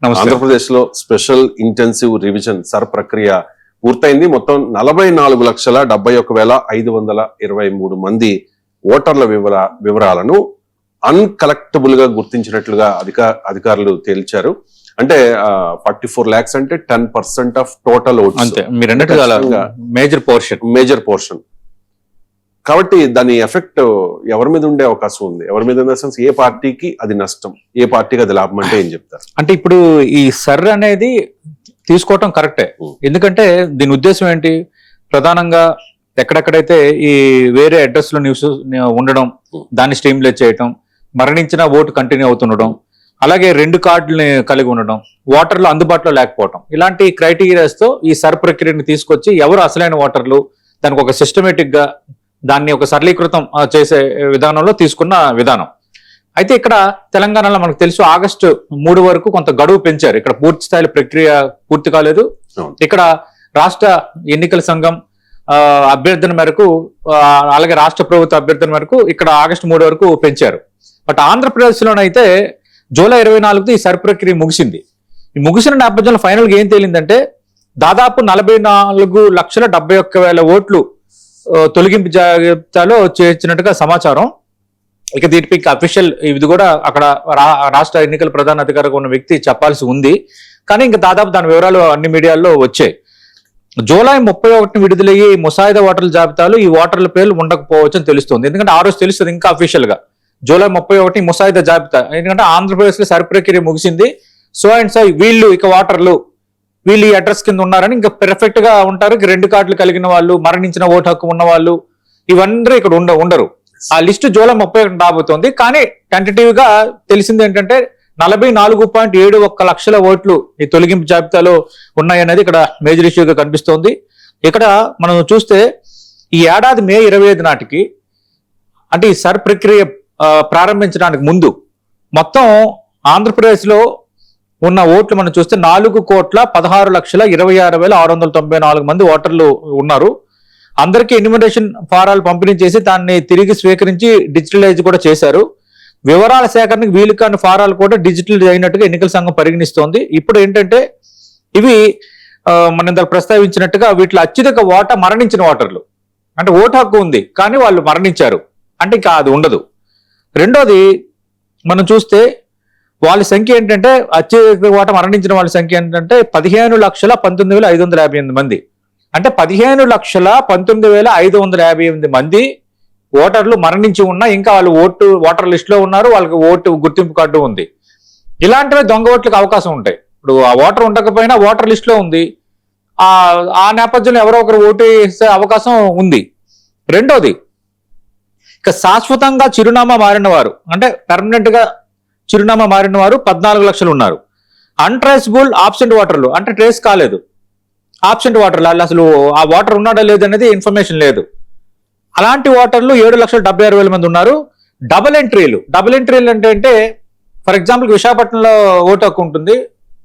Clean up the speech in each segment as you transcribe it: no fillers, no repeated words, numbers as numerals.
ఆంధ్రప్రదేశ్ లో special intensive revision sir ప్రక్రియ పూర్తయింది. మొత్తం 44,71,523 మంది ఓటర్ల వివరాలను అన్కలెక్టబుల్ గా గుర్తించినట్లుగా అధికారులు తేల్చారు. అంటే 44 lakhs అంటే 10% of total votes. Major portion కాబట్టి దాని ఎఫెక్ట్ ఎవరి మీద ఉండే అవకాశం ఉంది? ఎవరి మీద ఇన్ ద సెన్స్ ఏ పార్టీకి అది నష్టం, ఏ పార్టీకి అది లాభం అంటే ఏం చెప్తారు? అంటే ఇప్పుడు ఈ సర్ అనేది తీసుకోవటం కరెక్టే. ఎందుకంటే దీని ఉద్దేశం ఏంటి? ప్రధానంగా ఎక్కడెక్కడైతే ఈ వేరే అడ్రస్ లో న్యూస్ ఉండడం, దాన్ని స్ట్రీమ్లైట్ చేయటం, మరణించిన ఓటు కంటిన్యూ అవుతుండడం, అలాగే 2 కార్డులని కలిగి ఉండడం, ఓటర్లు అందుబాటులో లేకపోవడం, ఇలాంటి క్రైటీరియాస్ తో ఈ సర్ ప్రక్రియని తీసుకొచ్చి ఎవరు అసలైన ఓటర్లు, దానికి ఒక సిస్టమేటిక్ గా దాన్ని ఒక సరళీకృతం చేసే విధానంలో తీసుకున్న విధానం. అయితే ఇక్కడ తెలంగాణలో మనకు తెలుసు August 3 వరకు కొంత గడువు పెంచారు. ఇక్కడ పూర్తి స్థాయిలో ప్రక్రియ పూర్తి కాలేదు. ఇక్కడ రాష్ట్ర ఎన్నికల సంఘం అభ్యర్థన మేరకు, అలాగే రాష్ట్ర ప్రభుత్వ అభ్యర్థన మేరకు ఇక్కడ August 3 వరకు పెంచారు. బట్ ఆంధ్రప్రదేశ్ లోనైతే July 24 ఈ సర్ ప్రక్రియ ముగిసింది. ఈ ముగిసిన నేపథ్యంలో ఫైనల్ గా ఏం తేలిందంటే దాదాపు 44,71,000 ఓట్లు తొలగింపు జాబితాలో చేర్చినట్టుగా సమాచారం. ఇక దీనిపై అఫీషియల్ ఇది కూడా అక్కడ రాష్ట్ర ఎన్నికల ప్రధాన అధికారిగా ఉన్న వ్యక్తి చెప్పాల్సి ఉంది. కానీ ఇంకా దాదాపు దాని వివరాలు అన్ని మీడియాల్లో వచ్చాయి. July 31 విడుదలయ్యే ముసాయిదా ఓటర్ల జాబితాలో ఈ ఓటర్ల పేర్లు ఉండకపోవచ్చు అని తెలుస్తుంది. ఎందుకంటే ఆ రోజు తెలుస్తుంది ఇంకా అఫీషియల్ గా July 31 ముసాయిదా జాబితా. ఎందుకంటే ఆంధ్రప్రదేశ్ లో సర్ ప్రక్రియ ముగిసింది. సో అండ్ సో వీళ్ళు ఇక ఓటర్లు వీళ్ళు ఈ అడ్రస్ కింద ఉన్నారని ఇంకా పెర్ఫెక్ట్ గా ఉంటారు. 2 కార్డులు కలిగిన వాళ్ళు, మరణించిన ఓటు హక్కు ఉన్న వాళ్ళు, ఇవన్నీ ఇక్కడ ఉండరు. ఆ లిస్టు July 31 రాబోతోంది. కానీ టెంటేటివ్ గా తెలిసింది ఏంటంటే 44.71 లక్షల ఓట్లు ఈ తొలగింపు జాబితాలో ఉన్నాయనేది ఇక్కడ మేజర్ ఇష్యూగా కనిపిస్తోంది. ఇక్కడ మనం చూస్తే ఈ ఏడాది May 25 నాటికి, అంటే ఈ సర్ ప్రక్రియ ప్రారంభించడానికి ముందు మొత్తం ఆంధ్రప్రదేశ్ లో ఉన్న ఓట్లు మనం చూస్తే 4,16,26,694 మంది ఓటర్లు ఉన్నారు. అందరికీ ఎన్యూమరేషన్ ఫారాలు పంపిణీ చేసి దాన్ని తిరిగి స్వీకరించి డిజిటలైజ్ కూడా చేశారు. వివరాల సేకరణకు వీలు కాని ఫారాలు కూడా డిజిటల్ అయినట్టుగా ఎన్నికల సంఘం పరిగణిస్తోంది. ఇప్పుడు ఏంటంటే ఇవి మనం ఇందాక ప్రస్తావించినట్టుగా వీటిలో అత్యధిక ఓటా మరణించిన ఓటర్లు, అంటే ఓటు హక్కు ఉంది కానీ వాళ్ళు మరణించారు అంటే ఇంకా అది ఉండదు. రెండోది మనం చూస్తే వాళ్ళ సంఖ్య ఏంటంటే అత్యధిక ఓట మరణించిన వాళ్ళ సంఖ్య ఏంటంటే 15,19,558 మంది. అంటే 15,19,558 మంది ఓటర్లు మరణించి ఉన్నా ఇంకా వాళ్ళు ఓటర్ లిస్ట్ లో ఉన్నారు, వాళ్ళకి ఓటు గుర్తింపు కార్డు ఉంది. ఇలాంటివి దొంగ ఓట్లకు అవకాశం ఉంటాయి. ఇప్పుడు ఆ ఓటర్ ఉండకపోయినా ఓటర్ లిస్ట్ లో ఉంది, ఆ నేపథ్యంలో ఎవరో ఒకరు ఓటు వేసే అవకాశం ఉంది. రెండోది ఇక శాశ్వతంగా చిరునామా మారిన వారు, అంటే పర్మనెంట్ గా చిరునామా మారిన వారు 14 లక్షలు ఉన్నారు. అన్ట్రేసబుల్ ఆబ్సెంట్ ఓటర్లు, అంటే ట్రేస్ కాలేదు ఆబ్సెంట్ ఓటర్లు, అసలు ఆ ఓటర్ ఉన్నాడా లేదనేది ఇన్ఫర్మేషన్ లేదు. అలాంటి ఓటర్లు 7,76,000 మంది ఉన్నారు. డబుల్ ఎంట్రీలు అంటే ఫర్ ఎగ్జాంపుల్ విశాఖపట్నంలో ఓటు హక్కు ఉంటుంది,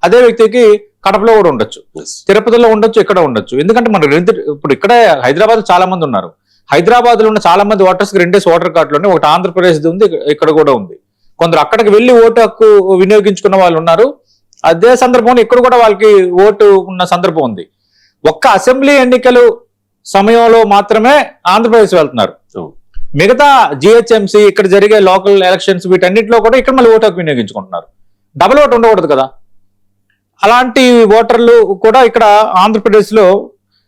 అదే వ్యక్తికి కడపలో కూడా ఉండొచ్చు, తిరుపతిలో ఉండొచ్చు, ఇక్కడ ఉండొచ్చు. ఎందుకంటే మన ఇప్పుడు ఇక్కడే హైదరాబాద్ చాలా మంది ఉన్నారు. హైదరాబాద్ లో ఉన్న చాలా మంది ఓటర్స్కి 2 ఓటర్ కార్డులు ఉన్నాయి. ఒకటి ఆంధ్రప్రదేశ్ ఉంది, ఇక్కడ కూడా ఉంది. కొందరు అక్కడికి వెళ్ళి ఓటు హక్కు వినియోగించుకున్న వాళ్ళు ఉన్నారు. అదే సందర్భంలో ఇక్కడ కూడా వాళ్ళకి ఓటు ఉన్న సందర్భం ఉంది. ఒక్క అసెంబ్లీ ఎన్నికలు సమయంలో మాత్రమే ఆంధ్రప్రదేశ్ వెళ్తున్నారు. మిగతా GHMC ఇక్కడ జరిగే లోకల్ ఎలక్షన్స్ వీటన్నిటిలో కూడా ఇక్కడ మళ్ళీ ఓటు హక్కు వినియోగించుకుంటున్నారు. డబుల్ ఓటు ఉండకూడదు కదా. అలాంటి ఓటర్లు కూడా ఇక్కడ ఆంధ్రప్రదేశ్ లో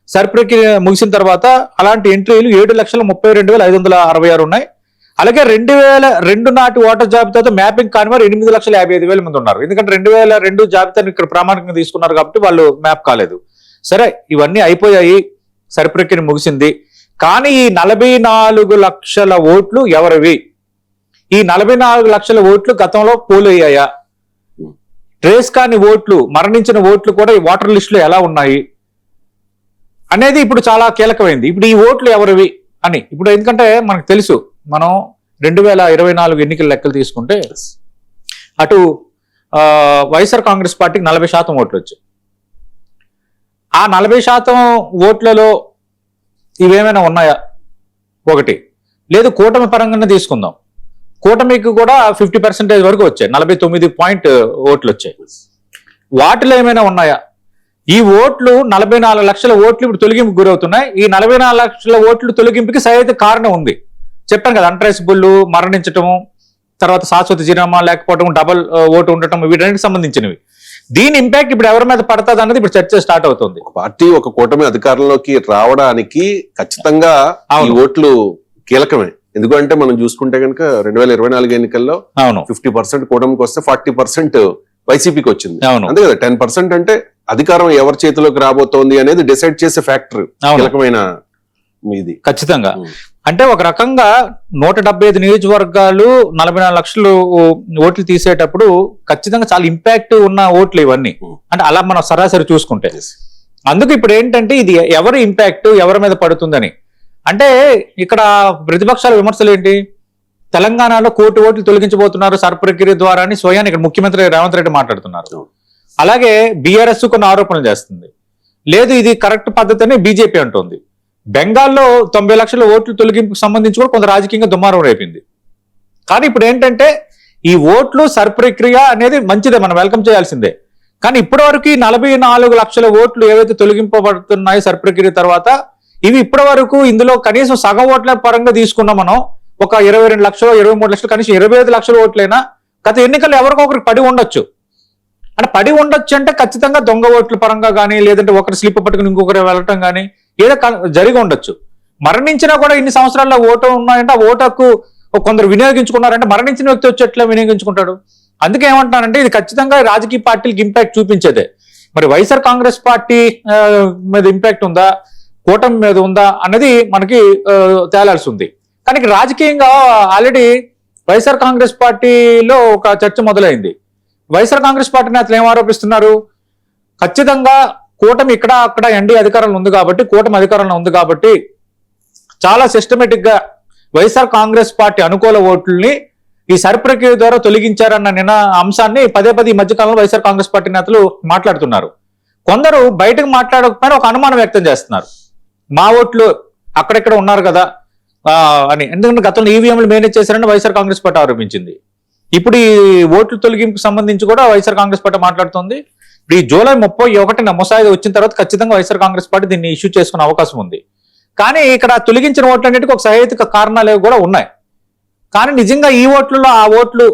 సర్ ప్రక్రియ ముగిసిన తర్వాత అలాంటి ఎంట్రీలు 7,32,566 ఉన్నాయి. అలాగే 2002 నాటి ఓటర్ జాబితాతో మ్యాపింగ్ కాని వారు 8,55,000 మంది ఉన్నారు. ఎందుకంటే 2002 జాబితాను ఇక్కడ ప్రామాణికంగా తీసుకున్నారు కాబట్టి వాళ్ళు మ్యాప్ కాలేదు. సరే, ఇవన్నీ అయిపోయాయి, సర్ ప్రక్రియ ముగిసింది. కానీ ఈ 44 లక్షల ఓట్లు ఎవరివి? ఈ 44 లక్షల ఓట్లు గతంలో పోల్ అయ్యాయా? ట్రేస్ కాని ఓట్లు, మరణించిన ఓట్లు కూడా ఈ ఓటర్ లిస్ట్ లో ఎలా ఉన్నాయి అనేది ఇప్పుడు చాలా కీలకమైంది. ఇప్పుడు ఈ ఓట్లు ఎవరివి అని ఇప్పుడు, ఎందుకంటే మనకు తెలుసు, మనం 2024 ఎన్నికల లెక్కలు తీసుకుంటే అటు వైఎస్ఆర్ కాంగ్రెస్ పార్టీకి 40% ఓట్లు వచ్చాయి. ఆ 40% ఓట్లలో ఇవేమైనా ఉన్నాయా? ఒకటి లేదు. కూటమి పరంగానే తీసుకుందాం, కూటమికి కూడా 50% వరకు వచ్చాయి, 49 పాయింట్ ఓట్లు వచ్చాయి. వాటిలో ఏమైనా ఉన్నాయా? ఈ ఓట్లు 44 లక్షల ఓట్లు ఇప్పుడు తొలగింపుకు గురవుతున్నాయి. ఈ 44 లక్షల ఓట్లు తొలగింపుకి సహజ కారణం ఉంది. చెప్పాను కదా, అన్ట్రేసబుల్, మరణించటము, తర్వాత శాశ్వత జీరామా లేకపోవటం, డబల్ ఓటు ఉండటం, వీటన్నిటికి సంబంధించినవి. దీని ఇంపాక్ట్ ఇప్పుడు ఎవరి మీద పడుతుంది అన్నది ఇప్పుడు చర్చ స్టార్ట్ అవుతుంది. పార్టీ ఒక కూటమి అధికారంలోకి రావడానికి ఖచ్చితంగా ఈ ఓట్లు కీలకమే. ఎందుకంటే మనం చూసుకుంటే కనుక 2024 ఎన్నికల్లో 50% కూటమికి వస్తే 40% వైసీపీకి వచ్చింది. అంతే కదా, 10% అంటే అధికారం ఎవరి చేతిలోకి రాబోతోంది అనేది డిసైడ్ చేసే ఫ్యాక్టర్ కీలకమైన ఇది. ఖచ్చితంగా. అంటే ఒక రకంగా 175 నియోజకవర్గాలు 44 లక్షలు ఓట్లు తీసేటప్పుడు ఖచ్చితంగా చాలా ఇంపాక్ట్ ఉన్న ఓట్లు ఇవన్నీ. అంటే అలా మనం సరాసరి చూసుకుంటే అందుకు ఇప్పుడు ఏంటంటే ఇది ఎవరి ఇంపాక్ట్ ఎవరి మీద పడుతుందని. అంటే ఇక్కడ ప్రతిపక్షాల విమర్శలు ఏంటి? తెలంగాణలో 1 కోటి ఓట్లు తొలగించబోతున్నారు సర్ ప్రక్రియ ద్వారా అని స్వయాన్ని ఇక్కడ ముఖ్యమంత్రి రేవంత్ రెడ్డి మాట్లాడుతున్నారు. అలాగే బీఆర్ఎస్ కొన్ని ఆరోపణలు చేస్తుంది. లేదు, ఇది కరెక్ట్ పద్ధతి అని బీజేపీ అంటుంది. బెంగాల్లో 90 లక్షల ఓట్లు తొలగింపుకు సంబంధించి కూడా కొంత రాజకీయంగా దుమారం రేపింది. కానీ ఇప్పుడు ఏంటంటే ఈ ఓట్లు సర్ ప్రక్రియ అనేది మంచిదే, మనం వెల్కమ్ చేయాల్సిందే. కానీ ఇప్పటి వరకు 44 లక్షల ఓట్లు ఏవైతే తొలగింపబడుతున్నాయో సర్ ప్రక్రియ తర్వాత, ఇవి ఇప్పటి వరకు ఇందులో కనీసం సగం ఓట్ల పరంగా తీసుకున్నాం మనం. ఒక 22 లక్షలు 23 లక్షలు కనీసం 25 లక్షల ఓట్లైనా గత ఎన్నికల్లో ఎవరికొకరికి పడి ఉండొచ్చు. అంటే పడి ఉండొచ్చు అంటే ఖచ్చితంగా దొంగ ఓట్ల పరంగా కానీ, లేదంటే ఒకరు స్లిప్ పట్టుకుని ఇంకొకరు వెళ్ళటం కానీ ఏదో జరిగి ఉండొచ్చు. మరణించినా కూడా ఇన్ని సంవత్సరాల్లో ఓటు ఉన్నాయంటే ఆ ఓటుకు కొందరు వినియోగించుకున్నారంటే మరణించిన వ్యక్తి వచ్చి ఎట్లా వినియోగించుకుంటాడు? అందుకే ఏమంటున్నానంటే ఇది ఖచ్చితంగా రాజకీయ పార్టీలకు ఇంపాక్ట్ చూపించేదే. మరి వైఎస్ఆర్ కాంగ్రెస్ పార్టీ మీద ఇంపాక్ట్ ఉందా, కూటమి మీద ఉందా అన్నది మనకి తేలాల్సి ఉంది. కానీ రాజకీయంగా ఆల్రెడీ వైఎస్ఆర్ కాంగ్రెస్ పార్టీలో ఒక చర్చ మొదలైంది. వైఎస్ఆర్ కాంగ్రెస్ పార్టీ నేతలు ఏం ఆరోపిస్తున్నారు? ఖచ్చితంగా కూటమి ఇక్కడ అక్కడ ఎన్డీఏ అధికారంలో ఉంది కాబట్టి, కూటమి అధికారంలో ఉంది కాబట్టి చాలా సిస్టమేటిక్ గా వైఎస్ఆర్ కాంగ్రెస్ పార్టీ అనుకూల ఓట్లని ఈ సర్ ప్రక్రియ ద్వారా తొలగించారన్న అంశాన్ని పదే పదే ఈ మధ్యకాలంలో వైఎస్ఆర్ కాంగ్రెస్ పార్టీ నేతలు మాట్లాడుతున్నారు. కొందరు బయటకు మాట్లాడకపోయినా ఒక అనుమానం వ్యక్తం చేస్తున్నారు, మా ఓట్లు అక్కడెక్కడ ఉన్నారు కదా అని. ఎందుకంటే గతంలో ఈవీఎంలు మేనేజ్ చేశారని వైఎస్ఆర్ కాంగ్రెస్ పార్టీ ఆరోపించింది. ఇప్పుడు ఈ ఓట్లు తొలగింపుకు సంబంధించి కూడా వైఎస్ఆర్ కాంగ్రెస్ పార్టీ మాట్లాడుతోంది. ఇప్పుడు ఈ జూలై 31న ముసాయిదా వచ్చిన తర్వాత ఖచ్చితంగా వైఎస్ఆర్ కాంగ్రెస్ పార్టీ దీన్ని ఇష్యూ చేసుకునే అవకాశం ఉంది. కానీ ఇక్కడ తొలగించిన ఓట్లన్నిటికీ ఒక సహేతుక కారణాలు కూడా ఉన్నాయి. కానీ నిజంగా ఈ ఓట్లలో ఆ ఓట్లు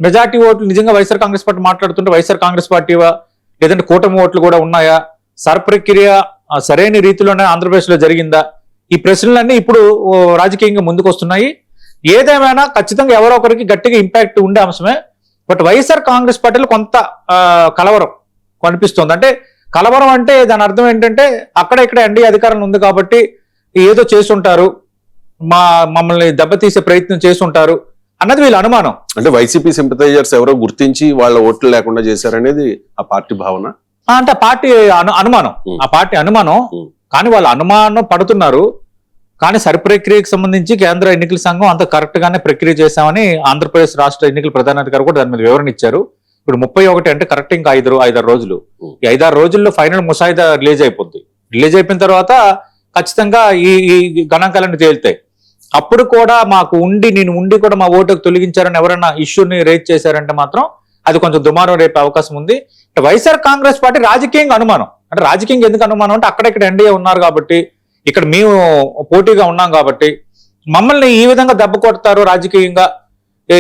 మెజార్టీ ఓట్లు నిజంగా వైఎస్ఆర్ కాంగ్రెస్ పార్టీ మాట్లాడుతుంటే వైఎస్ఆర్ కాంగ్రెస్ పార్టీవా లేదంటే కూటమి ఓట్లు కూడా ఉన్నాయా, సర్ ప్రక్రియ సరైన రీతిలోనే ఆంధ్రప్రదేశ్ లో జరిగిందా, ఈ ప్రశ్నలన్నీ ఇప్పుడు రాజకీయంగా ముందుకు వస్తున్నాయి. ఏదేమైనా ఖచ్చితంగా ఎవరో ఒకరికి గట్టిగా ఇంపాక్ట్ ఉండే అంశమే. బట్ వైఎస్ఆర్ కాంగ్రెస్ పార్టీలో కొంత కలవరం కనిపిస్తుంది. అంటే కలవరం అంటే దాని అర్థం ఏంటంటే అక్కడ ఇక్కడ ఎన్డీఏ అధికారంలో ఉంది కాబట్టి ఏదో చేసుంటారు, మమ్మల్ని దెబ్బతీసే ప్రయత్నం చేసుంటారు అన్నది వీళ్ళ అనుమానం. అంటే వైసీపీ సింపథైజర్స్ ఎవరో గుర్తించి వాళ్ళ ఓట్లు లేకుండా చేశారనేది ఆ పార్టీ భావన. అంటే ఆ పార్టీ అనుమానం, ఆ పార్టీ అనుమానం. కానీ వాళ్ళు అనుమానం పడుతున్నారు. కానీ సరి ప్రక్రియకు సంబంధించి కేంద్ర ఎన్నికల సంఘం అంత కరెక్ట్ గానే ప్రక్రియ చేశామని ఆంధ్రప్రదేశ్ రాష్ట్ర ఎన్నికల ప్రధానాధికారి కూడా దాని మీద వివరణ ఇచ్చారు. ఇప్పుడు 31 అంటే కరెక్ట్ ఇంకా 5 రోజులు. ఈ 5-6 రోజుల్లో ఫైనల్ ముసాయిదా రిలీజ్ అయిపోద్ది. రిలీజ్ అయిపోయిన తర్వాత ఖచ్చితంగా ఈ గణాంకాలన్నీ తేలుతాయి. అప్పుడు కూడా మాకు నేను ఉండి కూడా మా ఓటుకు తొలగించారని ఎవరైనా ఇష్యూని రేజ్ చేశారంటే మాత్రం అది కొంచెం దుమారం రేపే అవకాశం ఉంది. వైఎస్ఆర్ కాంగ్రెస్ పార్టీ రాజకీయంగా అనుమానం. అంటే రాజకీయంగా ఎందుకు అనుమానం అంటే అక్కడెక్కడ ఎన్డీఏ ఉన్నారు కాబట్టి, ఇక్కడ మేము పోటీగా ఉన్నాం కాబట్టి మమ్మల్ని ఈ విధంగా దెబ్బ కొడతారు, రాజకీయంగా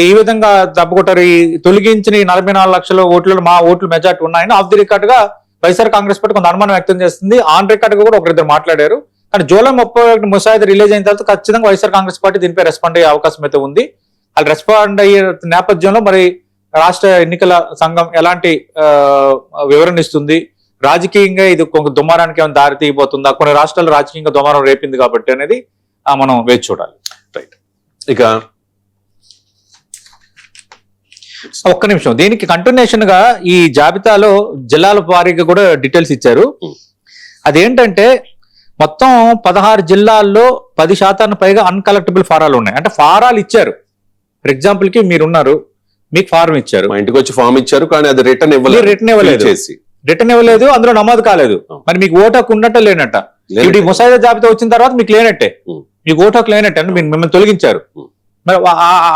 ఈ విధంగా దెబ్బ కొట్టారు. ఈ తొలగించిన 44 లక్షల ఓట్లలో మా ఓట్లు మెజార్టీ ఉన్నాయని ఆఫ్ ది రికార్డ్ గా వైఎస్ఆర్ కాంగ్రెస్ పార్టీ కొంత అనుమానం వ్యక్తం చేస్తుంది. ఆన్ రికార్డ్ గా కూడా ఒకరిద్దరు మాట్లాడారు. కానీ జూలై 31 ముసాయిదా రిలీజ్ అయిన తర్వాత ఖచ్చితంగా వైఎస్ఆర్ కాంగ్రెస్ పార్టీ దీనిపై రెస్పాండ్ అయ్యే అవకాశం అయితే ఉంది. వాళ్ళు రెస్పాండ్ అయ్యే నేపథ్యంలో మరి రాష్ట్ర ఎన్నికల సంఘం ఎలాంటి వివరణ ఇస్తుంది, రాజకీయంగా ఇది కొంత దుమారానికి ఏమైనా దారి తీయబోతుందా, కొన్ని రాష్ట్రాలు రాజకీయంగా దుమారం రేపింది కాబట్టి అనేది మనం వేచి చూడాలి. రైట్. ఇక ఒక్క నిమిషం, దీనికి కంటిన్యూషన్ గా ఈ జాబితాలో జిల్లాల వారీగా కూడా డీటెయిల్స్ ఇచ్చారు. అదేంటంటే మొత్తం 16 జిల్లాల్లో 10% పైగా అన్కలెక్టబుల్ ఫారాలు ఉన్నాయి. అంటే ఫారాలు ఇచ్చారు. ఫర్ ఎగ్జాంపుల్ కి మీరున్నారు, మీకు ఫారం ఇచ్చారు, మా ఇంటికి వచ్చి ఫామ్ ఇచ్చారు, కానీ అది రిటర్న్ ఇవ్వలేదు, అందులో నమోదు కాలేదు. మరి మీకు ఓటు హక్కు ఉన్నట్ట లేనట్ట? ఇప్పుడు ముసాయిదా జాబితా వచ్చిన తర్వాత మీకు లేనట్టే, మీకు ఓటు హక్కు లేనట్టే. అంటే మిమ్మల్ని తొలగించారు. మరి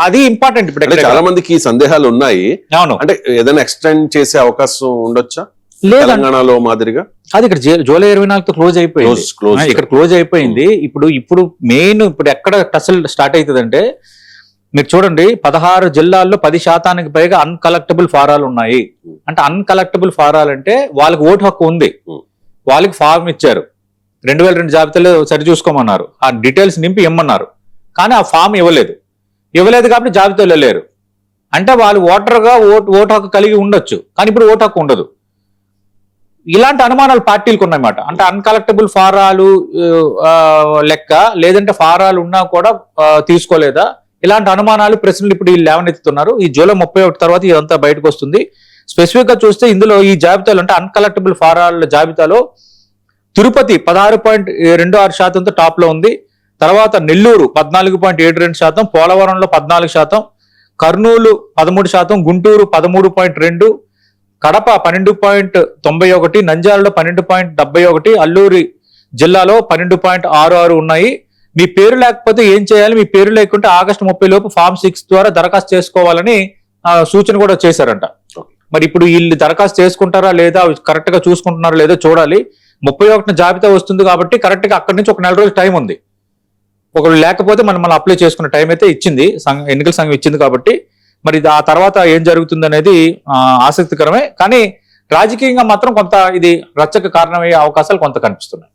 అది ఇంపార్టెంట్. ఇప్పుడు అంటే చాలా మందికి ఈ సందేహాలు ఉన్నాయి. అవును, అంటే ఏదైనా ఎక్స్టెండ్ చేసే అవకాశం ఉండొచ్చా తెలంగాణలో మాదిరిగా? అది ఇక్కడ జూలై 24తో క్లోజ్ అయిపోయింది. ఇక్కడ క్లోజ్ అయిపోయింది. ఇప్పుడు మెయిన్ ఇప్పుడు ఎక్కడ టసల్ స్టార్ట్ అవుతుందంటే, మీరు చూడండి 16 జిల్లాల్లో 10% పైగా అన్కలెక్టబుల్ ఫారాలు ఉన్నాయి. అంటే అన్కలెక్టబుల్ ఫారాలు అంటే వాళ్ళకి ఓటు హక్కు ఉంది, వాళ్ళకి ఫార్మ్ ఇచ్చారు, 2002 జాబితాలో సరి చూసుకోమన్నారు, ఆ డీటెయిల్స్ నింపి ఇమ్మన్నారు, కానీ ఆ ఫామ్ ఇవ్వలేదు కాబట్టి జాబితాలో లేరు. అంటే వాళ్ళు ఓటర్గా ఓటు హక్కు కలిగి ఉండొచ్చు, కానీ ఇప్పుడు ఓటు హక్కు ఉండదు. ఇలాంటి అనుమానాలు పార్టీలకు ఉన్నాయన్నమాట. అంటే అన్కలెక్టబుల్ ఫారాలు లెక్క, లేదంటే ఫారాలు ఉన్నా కూడా తీసుకోలేదా, ఇలాంటి అనుమానాలు ప్రశ్నలు ఇప్పుడు వీళ్ళు లేవనెత్తుతున్నారు. ఈ జూలై 31 తర్వాత ఇదంతా బయటకు వస్తుంది. స్పెసిఫిక్ గా చూస్తే ఇందులో ఈ జాబితాలో అంటే అన్కలెక్టబుల్ ఫారాల జాబితాలో తిరుపతి 16.26%తో టాప్ లో ఉంది. తర్వాత నెల్లూరు 14.72%, పోలవరంలో 14%, కర్నూలు 13%, గుంటూరు 13.2%, కడప 12.91%, నంద్యాలలో 12.71%, అల్లూరి జిల్లాలో 12.66 ఉన్నాయి. మీ పేరు లేకపోతే ఏం చేయాలి, మీ పేరు లేకుంటే ఆగస్టు 30 లోపు ఫామ్ 6 ద్వారా దరఖాస్తు చేసుకోవాలని సూచన కూడా చేశారంట. మరి ఇప్పుడు వీళ్ళు దరఖాస్తు చేసుకుంటారా లేదా, కరెక్ట్ గా చూసుకుంటున్నారా లేదో చూడాలి. 31 జాబితా వస్తుంది కాబట్టి కరెక్ట్ గా అక్కడి నుంచి 1 నెల రోజులు టైం ఉంది. ఒకరు లేకపోతే మనం అప్లై చేసుకున్న టైం అయితే ఇచ్చింది, ఎన్నికల సంఘం ఇచ్చింది. కాబట్టి మరి ఆ తర్వాత ఏం జరుగుతుంది అనేది ఆసక్తికరమే. కానీ రాజకీయంగా మాత్రం కొంత ఇది రచ్చక కారణమయ్యే అవకాశాలు కొంత కనిపిస్తున్నాయి.